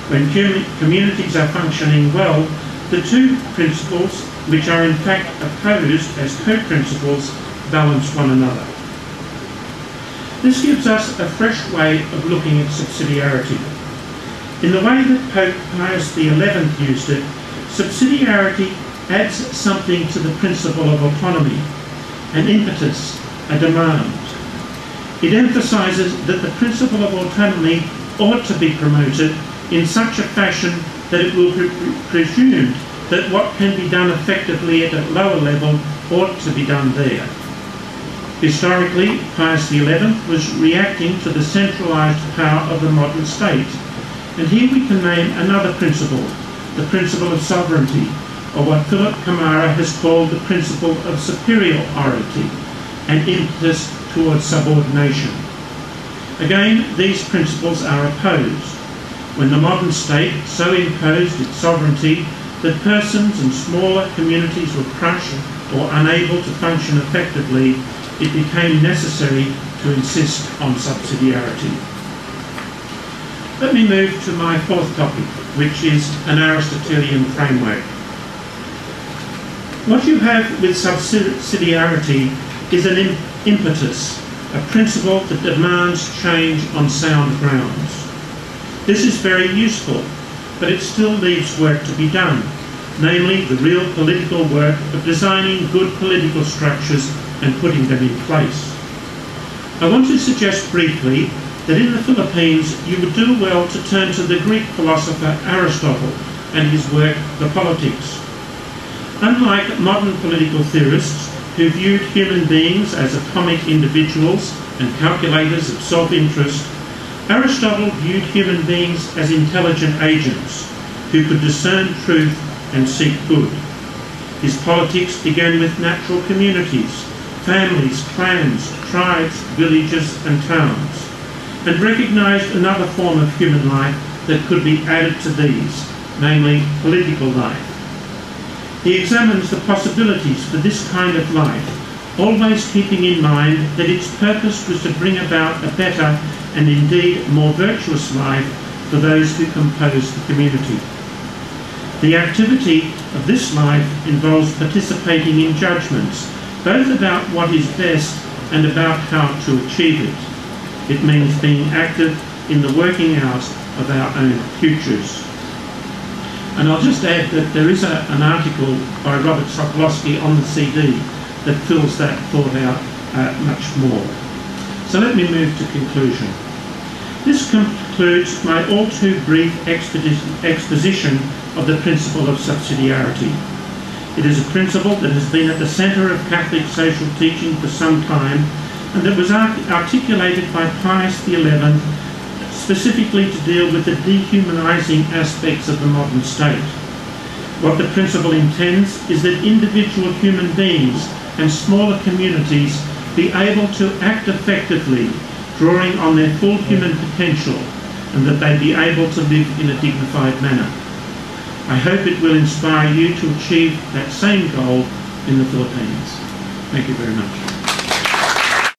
When communities are functioning well, the two principles, which are in fact opposed as co-principles, balance one another. This gives us a fresh way of looking at subsidiarity. In the way that Pope Pius XI used it, subsidiarity adds something to the principle of autonomy, an impetus, a demand. It emphasises that the principle of autonomy ought to be promoted in such a fashion that it will be presumed that what can be done effectively at a lower level ought to be done there. Historically, Pius XI was reacting to the centralised power of the modern state, and here we can name another principle, the principle of sovereignty, or what Philip Camara has called the principle of superiority, an impetus towards subordination. Again, these principles are opposed. When the modern state so imposed its sovereignty that persons and smaller communities were crushed or unable to function effectively, it became necessary to insist on subsidiarity. Let me move to my fourth topic, which is an Aristotelian framework. What you have with subsidiarity is an impetus, a principle that demands change on sound grounds. This is very useful, but it still leaves work to be done, namely the real political work of designing good political structures and putting them in place. I want to suggest briefly that in the Philippines you would do well to turn to the Greek philosopher Aristotle and his work, The Politics. Unlike modern political theorists who viewed human beings as atomic individuals and calculators of self-interest, Aristotle viewed human beings as intelligent agents who could discern truth and seek good. His Politics began with natural communities, families, clans, tribes, villages and towns, and recognised another form of human life that could be added to these, namely political life. He examines the possibilities for this kind of life, always keeping in mind that its purpose was to bring about a better and indeed more virtuous life for those who compose the community. The activity of this life involves participating in judgments, both about what is best and about how to achieve it. It means being active in the working out of our own futures. And I'll just add that there is an article by Robert Sokolowski on the CD that fills that thought out much more. So let me move to conclusion. This concludes my all too brief exposition of the principle of subsidiarity. It is a principle that has been at the centre of Catholic social teaching for some time, and that was articulated by Pius XI specifically to deal with the dehumanising aspects of the modern state. What the principle intends is that individual human beings and smaller communities be able to act effectively, drawing on their full human potential, and that they be able to live in a dignified manner. I hope it will inspire you to achieve that same goal in the Philippines. Thank you very much.